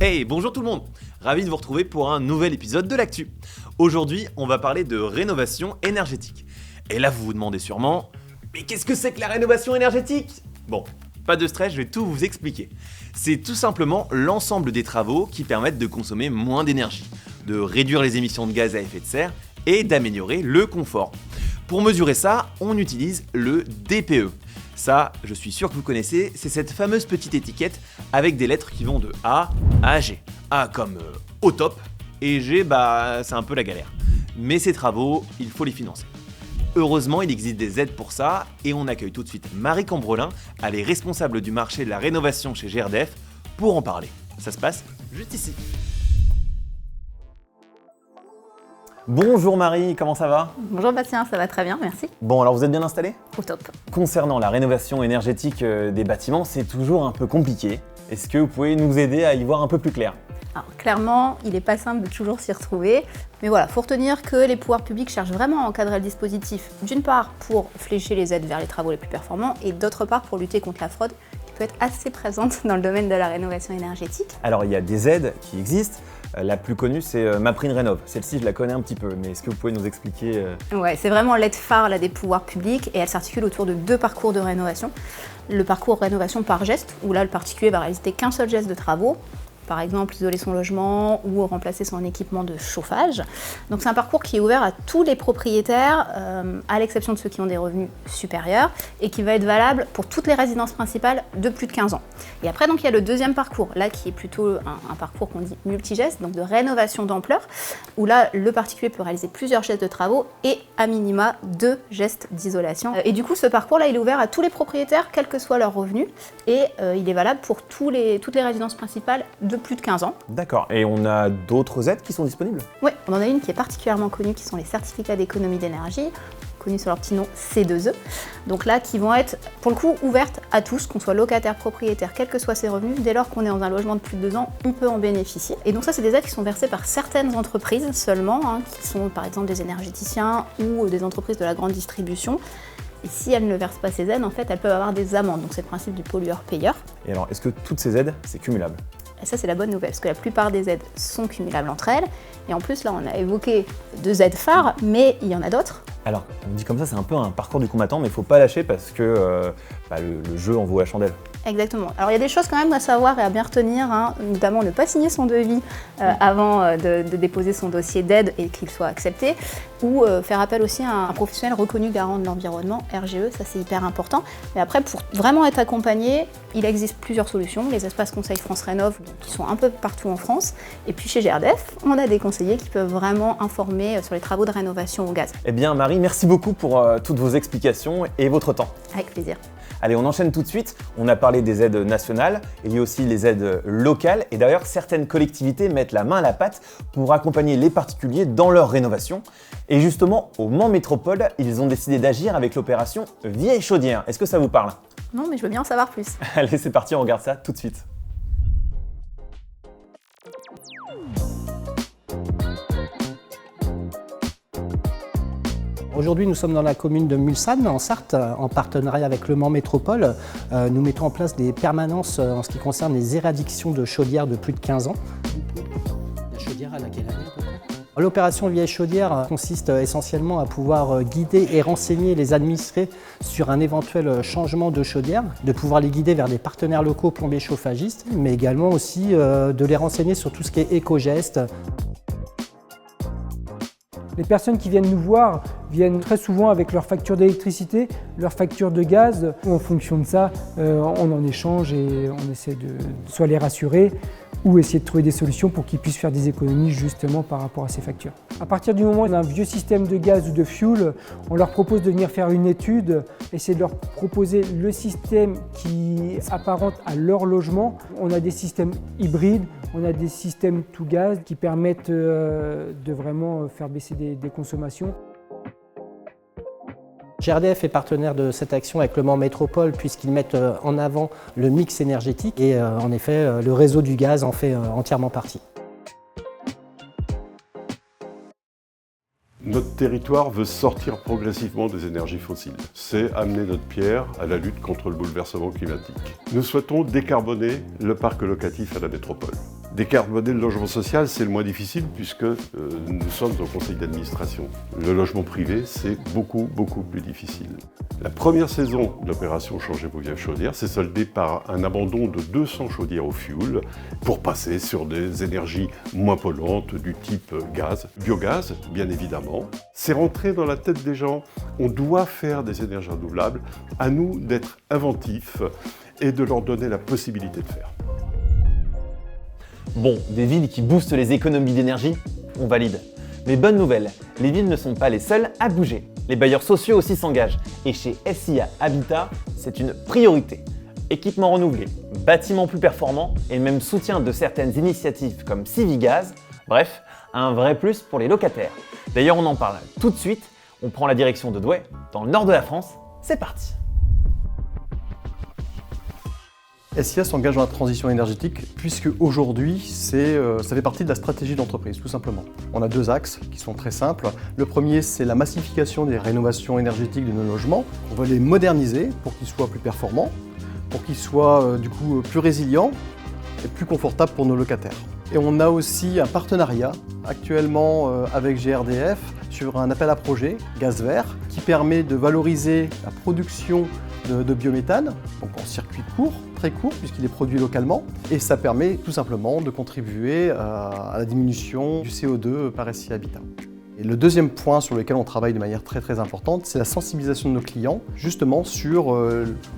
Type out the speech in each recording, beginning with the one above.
Hey, bonjour tout le monde. Ravi de vous retrouver pour un nouvel épisode de l'Actu. Aujourd'hui, on va parler de rénovation énergétique. Et là, vous vous demandez sûrement, mais qu'est-ce que c'est que la rénovation énergétique? Bon, pas de stress, je vais tout vous expliquer. C'est tout simplement l'ensemble des travaux qui permettent de consommer moins d'énergie, de réduire les émissions de gaz à effet de serre et d'améliorer le confort. Pour mesurer ça, on utilise le DPE. Ça, je suis sûr que vous connaissez, c'est cette fameuse petite étiquette avec des lettres qui vont de A à G. A comme au top, et G, c'est un peu la galère. Mais ces travaux, il faut les financer. Heureusement, il existe des aides pour ça, et on accueille tout de suite Marie Cambrelin, elle est responsable du marché de la rénovation chez GRDF, pour en parler. Ça se passe juste ici. Bonjour Marie, comment ça va? Bonjour Bastien, ça va très bien, merci. Bon, alors vous êtes bien installé? Au top. Concernant la rénovation énergétique des bâtiments, c'est toujours un peu compliqué. Est-ce que vous pouvez nous aider à y voir un peu plus clair? Alors clairement, il n'est pas simple de toujours s'y retrouver, mais voilà, faut retenir que les pouvoirs publics cherchent vraiment à encadrer le dispositif, d'une part pour flécher les aides vers les travaux les plus performants, et d'autre part pour lutter contre la fraude, qui peut être assez présente dans le domaine de la rénovation énergétique. Alors il y a des aides qui existent. La plus connue, c'est MaPrimeRénov'. Celle-ci, je la connais un petit peu, mais est-ce que vous pouvez nous expliquer Ouais, c'est vraiment l'aide phare là, des pouvoirs publics et elle s'articule autour de deux parcours de rénovation. Le parcours rénovation par geste, où là, le particulier va réaliser qu'un seul geste de travaux. Par exemple, isoler son logement ou remplacer son équipement de chauffage. Donc c'est un parcours qui est ouvert à tous les propriétaires, à l'exception de ceux qui ont des revenus supérieurs, et qui va être valable pour toutes les résidences principales de plus de 15 ans. Et après, donc, il y a le deuxième parcours, là qui est plutôt un parcours qu'on dit multigeste, donc de rénovation d'ampleur, où là, le particulier peut réaliser plusieurs gestes de travaux et à minima 2 gestes d'isolation. Et du coup, ce parcours-là, il est ouvert à tous les propriétaires, quels que soient leurs revenus, et il est valable pour toutes les résidences principales de plus de 15 ans. D'accord. Et on a d'autres aides qui sont disponibles? Oui, on en a une qui est particulièrement connue, qui sont les certificats d'économie d'énergie, connus sur leur petit nom C2E. Donc là, qui vont être, pour le coup, ouvertes à tous, qu'on soit locataire, propriétaire, quels que soient ses revenus. Dès lors qu'on est dans un logement de plus de 2 ans, on peut en bénéficier. Et donc ça, c'est des aides qui sont versées par certaines entreprises seulement, qui sont par exemple des énergéticiens ou des entreprises de la grande distribution. Et si elles ne versent pas ces aides, en fait, elles peuvent avoir des amendes. Donc c'est le principe du pollueur-payeur. Et alors, est-ce que toutes ces aides, c'est cumulable? Et ça, c'est la bonne nouvelle, parce que la plupart des aides sont cumulables entre elles. Et en plus, là, on a évoqué 2 aides phares, mais il y en a d'autres. Alors, on dit comme ça, c'est un peu un parcours du combattant, mais il ne faut pas lâcher parce que le jeu en vaut la chandelle. Exactement. Alors, il y a des choses quand même à savoir et à bien retenir, notamment ne pas signer son devis avant de déposer son dossier d'aide et qu'il soit accepté, ou faire appel aussi à un professionnel reconnu garant de l'environnement, RGE, ça c'est hyper important. Mais après, pour vraiment être accompagné, il existe plusieurs solutions. Les espaces conseils France Rénov', qui sont un peu partout en France, et puis chez GRDF, on a des conseillers qui peuvent vraiment informer sur les travaux de rénovation au gaz. Eh bien, Marie, merci beaucoup pour toutes vos explications et votre temps. Avec plaisir. Allez, on enchaîne tout de suite. On a parlé des aides nationales, il y a aussi les aides locales. Et d'ailleurs, certaines collectivités mettent la main à la pâte pour accompagner les particuliers dans leur rénovation. Et justement, au Mans Métropole, ils ont décidé d'agir avec l'opération Vieille Chaudière. Est-ce que ça vous parle? Non, mais je veux bien en savoir plus. Allez, c'est parti, on regarde ça tout de suite. Aujourd'hui, nous sommes dans la commune de Mulsanne, en Sarthe, en partenariat avec le Mans Métropole. Nous mettons en place des permanences en ce qui concerne les éradictions de chaudières de plus de 15 ans. La chaudière à laquelle elle est? L'opération Vieille Chaudière consiste essentiellement à pouvoir guider et renseigner les administrés sur un éventuel changement de chaudière, de pouvoir les guider vers des partenaires locaux plombiers chauffagistes, mais également aussi de les renseigner sur tout ce qui est éco-gestes. Les personnes qui viennent nous voir viennent très souvent avec leur facture d'électricité, leur facture de gaz. En fonction de ça, on en échange et on essaie de soit les rassurer ou essayer de trouver des solutions pour qu'ils puissent faire des économies justement par rapport à ces factures. À partir du moment où on a un vieux système de gaz ou de fuel, on leur propose de venir faire une étude, essayer de leur proposer le système qui s'apparente à leur logement. On a des systèmes hybrides, on a des systèmes tout gaz qui permettent de vraiment faire baisser des consommations. GRDF est partenaire de cette action avec le Mans Métropole puisqu'ils mettent en avant le mix énergétique et en effet le réseau du gaz en fait entièrement partie. Notre territoire veut sortir progressivement des énergies fossiles. C'est amener notre pierre à la lutte contre le bouleversement climatique. Nous souhaitons décarboner le parc locatif à la métropole. Décarboner le logement social, c'est le moins difficile puisque nous sommes au conseil d'administration. Le logement privé, c'est beaucoup plus difficile. La première saison de l'opération Changer vos vieilles chaudières s'est soldée par un abandon de 200 chaudières au fioul pour passer sur des énergies moins polluantes du type gaz, biogaz bien évidemment. C'est rentré dans la tête des gens, on doit faire des énergies renouvelables, à nous d'être inventifs et de leur donner la possibilité de faire. Bon, des villes qui boostent les économies d'énergie, on valide. Mais bonne nouvelle, les villes ne sont pas les seules à bouger. Les bailleurs sociaux aussi s'engagent. Et chez SIA Habitat, c'est une priorité. Équipements renouvelés, bâtiments plus performants et même soutien de certaines initiatives comme Civigaz. Bref, un vrai plus pour les locataires. D'ailleurs, on en parle tout de suite. On prend la direction de Douai, dans le nord de la France. C'est parti! SIA s'engage dans la transition énergétique puisque aujourd'hui, ça fait partie de la stratégie d'entreprise, tout simplement. On a 2 axes qui sont très simples. Le premier, c'est la massification des rénovations énergétiques de nos logements. On veut les moderniser pour qu'ils soient plus performants, pour qu'ils soient du coup plus résilients et plus confortables pour nos locataires. Et on a aussi un partenariat actuellement avec GRDF sur un appel à projet gaz vert qui permet de valoriser la production de biométhane, donc en circuit court, très court, puisqu'il est produit localement, et ça permet tout simplement de contribuer à la diminution du CO2 par SIA Habitat. Et le deuxième point sur lequel on travaille de manière très importante, c'est la sensibilisation de nos clients, justement sur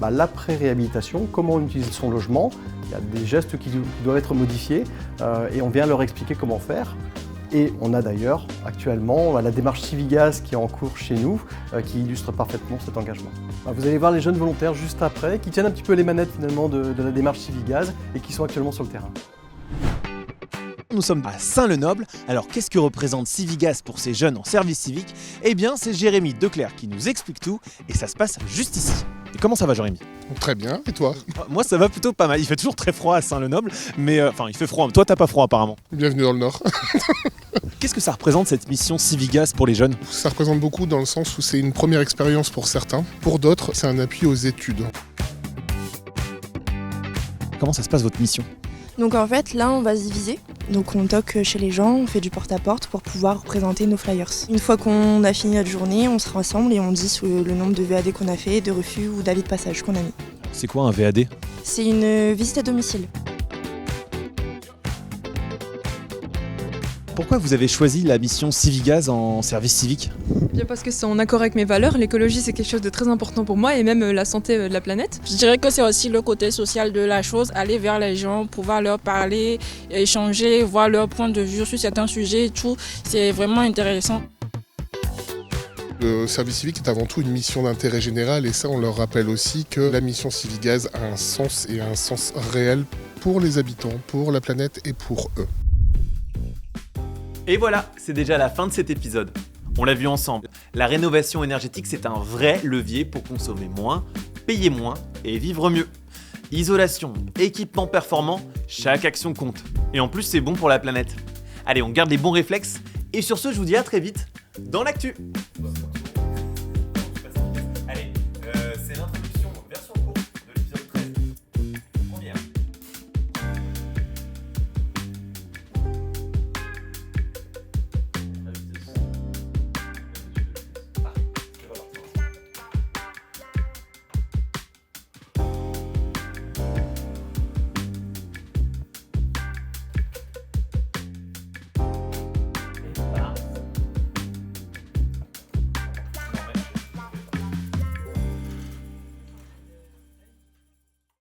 l'après-réhabilitation, comment on utilise son logement. Il y a des gestes qui doivent être modifiés, et on vient leur expliquer comment faire. Et on a d'ailleurs actuellement la démarche Civigaz qui est en cours chez nous, qui illustre parfaitement cet engagement. Vous allez voir les jeunes volontaires juste après, qui tiennent un petit peu les manettes finalement de la démarche Civigaz et qui sont actuellement sur le terrain. Nous sommes à Saint-Lenoble. Alors qu'est-ce que représente Civigaz pour ces jeunes en service civique? Eh bien c'est Jérémy Declercq qui nous explique tout et ça se passe juste ici. Et comment ça va Jérémy? Très bien, et toi? Moi ça va plutôt pas mal, il fait toujours très froid à Saint-Lenoble, mais il fait froid, toi t'as pas froid apparemment. Bienvenue dans le Nord. Qu'est-ce que ça représente cette mission Civigaz pour les jeunes? Ça représente beaucoup dans le sens où c'est une première expérience pour certains, pour d'autres c'est un appui aux études. Comment ça se passe votre mission? Donc en fait là on va se diviser, donc on toque chez les gens, on fait du porte-à-porte pour pouvoir présenter nos flyers. Une fois qu'on a fini notre journée, on se rassemble et on dit le nombre de VAD qu'on a fait, de refus ou d'avis de passage qu'on a mis. C'est quoi un VAD? C'est une visite à domicile. Pourquoi vous avez choisi la mission Civigaz en service civique? Bien parce que c'est en accord avec mes valeurs, l'écologie c'est quelque chose de très important pour moi et même la santé de la planète. Je dirais que c'est aussi le côté social de la chose, aller vers les gens, pouvoir leur parler, échanger, voir leur point de vue sur certains sujets et tout, c'est vraiment intéressant. Le service civique est avant tout une mission d'intérêt général et ça on leur rappelle aussi que la mission Civigaz a un sens et un sens réel pour les habitants, pour la planète et pour eux. Et voilà, c'est déjà la fin de cet épisode. On l'a vu ensemble, la rénovation énergétique c'est un vrai levier pour consommer moins, payer moins et vivre mieux. Isolation, équipement performant, chaque action compte. Et en plus c'est bon pour la planète. Allez, on garde les bons réflexes et sur ce je vous dis à très vite dans l'actu.